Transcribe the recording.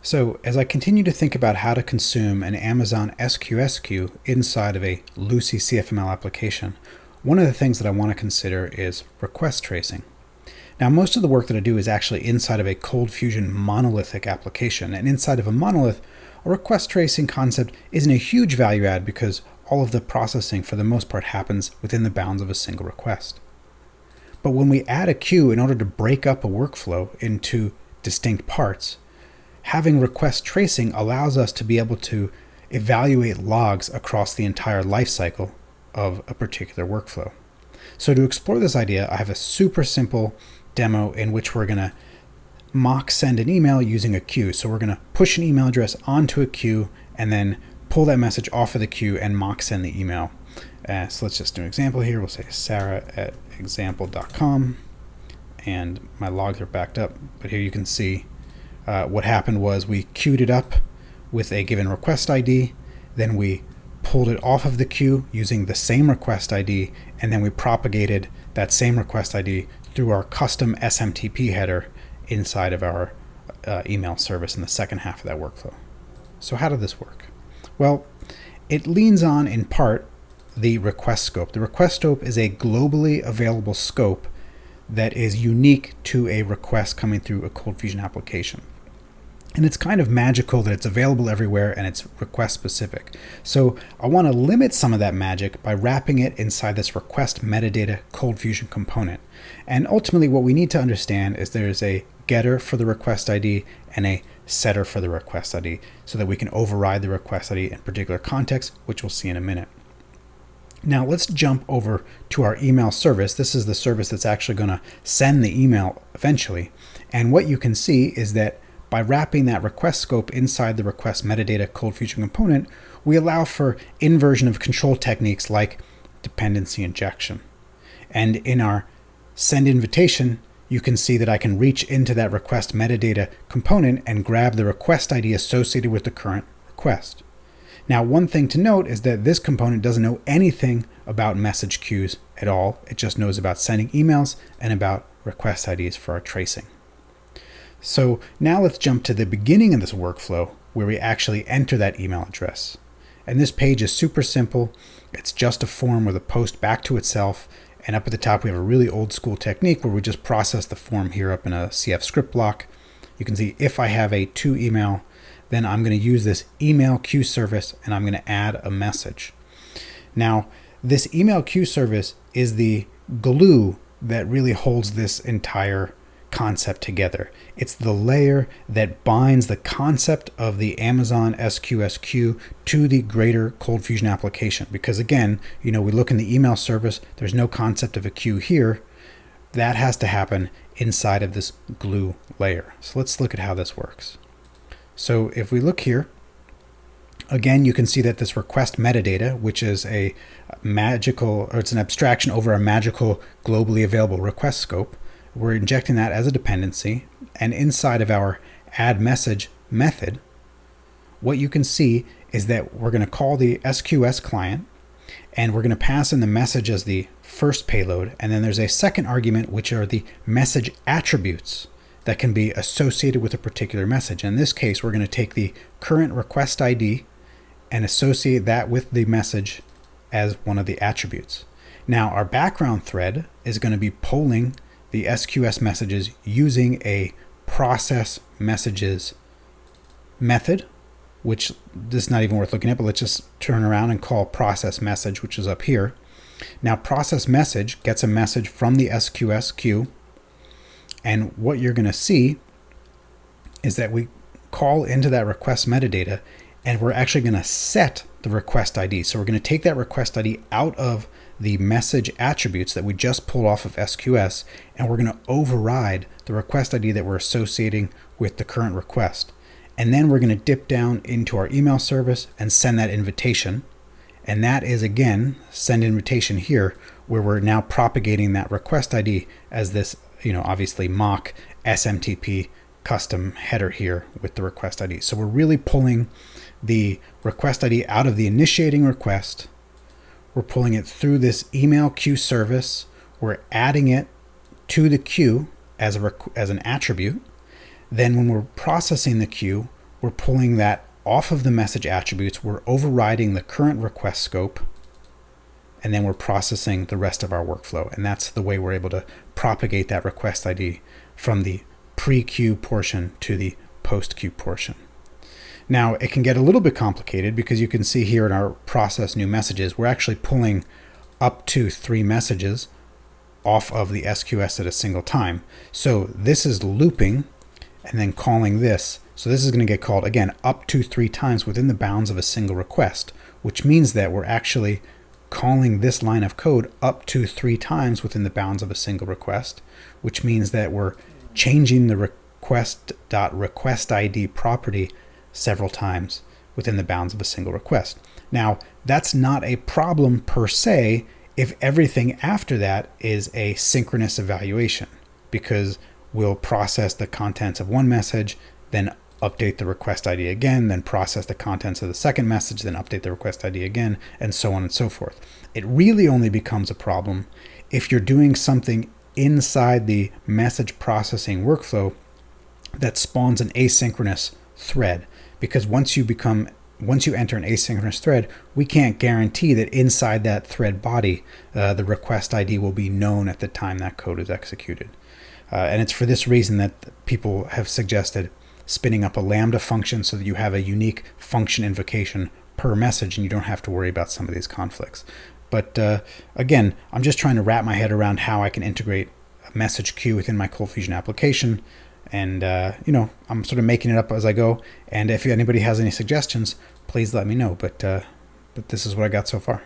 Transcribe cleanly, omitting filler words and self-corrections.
So as I continue to think about how to consume an Amazon SQS queue inside of a Lucee CFML application, one of the things that I want to consider is request tracing. Now, most of the work that I do is actually inside of a Cold Fusion monolithic application, and inside of a monolith, a request tracing concept isn't a huge value add because all of the processing for the most part happens within the bounds of a single request. But when we add a queue in order to break up a workflow into distinct parts, having request tracing allows us to be able to evaluate logs across the entire lifecycle of a particular workflow. So to explore this idea, I have a super simple demo in which we're going to mock send an email using a queue. So we're going to push an email address onto a queue and then pull that message off of the queue and mock send the email. So let's just do an example here. We'll say sarah@example.com, and my logs are backed up, but here you can see what happened was we queued it up with a given request ID, then we pulled it off of the queue using the same request ID, and then we propagated that same request ID through our custom SMTP header inside of our email service in the second half of that workflow. So how did this work? Well, it leans on, in part, the request scope. The request scope is a globally available scope that is unique to a request coming through a Cold Fusion application. And it's kind of magical that it's available everywhere and it's request specific. So I want to limit some of that magic by wrapping it inside this request metadata Cold Fusion component. And ultimately what we need to understand is there's a getter for the request ID and a setter for the request ID so that we can override the request ID in particular context, which we'll see in a minute. Now let's jump over to our email service. This is the service that's actually going to send the email eventually. And what you can see is that by wrapping that request scope inside the request metadata Cold Fusion component, we allow for inversion of control techniques like dependency injection. And in our send invitation, you can see that I can reach into that request metadata component and grab the request ID associated with the current request. Now, one thing to note is that this component doesn't know anything about message queues at all. It just knows about sending emails and about request IDs for our tracing. So now let's jump to the beginning of this workflow where we actually enter that email address. And this page is super simple. It's just a form with a post back to itself. And up at the top, we have a really old school technique where we just process the form here up in a CF script block. You can see if I have a to email, then I'm going to use this email queue service and I'm going to add a message. Now, this email queue service is the glue that really holds this entire concept together. It's the layer that binds the concept of the Amazon SQS queue to the greater Cold Fusion application. Because again, we look in the email service, there's no concept of a queue here. That has to happen inside of this glue layer. So let's look at how this works. So if we look here, again, you can see that this request metadata, which is a magical, or it's an abstraction over a magical globally available request scope, we're injecting that as a dependency, and inside of our add message method, what you can see is that we're going to call the SQS client, and we're going to pass in the message as the first payload, and then there's a second argument, which are the message attributes that can be associated with a particular message. In this case, we're going to take the current request ID and associate that with the message as one of the attributes. Now, our background thread is going to be polling the SQS messages using a process messages method, which this is not even worth looking at, but let's just turn around and call process message, which is up here. Now, process message gets a message from the SQS queue, and what you're going to see is that we call into that request metadata, and we're actually going to set the request ID. So we're going to take that request ID out of the message attributes that we just pulled off of SQS, and we're going to override the request ID that we're associating with the current request. And then we're going to dip down into our email service and send that invitation. And that is, again, send invitation here, where we're now propagating that request ID as this, obviously mock SMTP custom header here with the request ID. So we're really pulling the request ID out of the initiating request. We're pulling it through this email queue service. We're adding it to the queue as an attribute. Then when we're processing the queue, we're pulling that off of the message attributes, we're overriding the current request scope, and then we're processing the rest of our workflow. And that's the way we're able to propagate that request ID from the pre-queue portion to the post-queue portion. Now, it can get a little bit complicated because you can see here in our process new messages, we're actually pulling up to 3 messages off of the SQS at a single time. So this is looping and then calling this. So this is going to get called, again, up to 3 times within the bounds of a single request, which means that we're actually calling this line of code up to 3 times within the bounds of a single request, which means that we're changing the request.request ID property several times within the bounds of a single request. Now, that's not a problem per se if everything after that is a synchronous evaluation, because we'll process the contents of one message, then update the request ID again, then process the contents of the second message, then update the request ID again, and so on and so forth. It really only becomes a problem if you're doing something inside the message processing workflow that spawns an asynchronous thread, because once you enter an asynchronous thread, we can't guarantee that inside that thread body, the request ID will be known at the time that code is executed. And it's for this reason that people have suggested spinning up a Lambda function so that you have a unique function invocation per message and you don't have to worry about some of these conflicts. But again, I'm just trying to wrap my head around how I can integrate a message queue within my ColdFusion application. And, I'm sort of making it up as I go. And if anybody has any suggestions, please let me know. But this is what I got so far.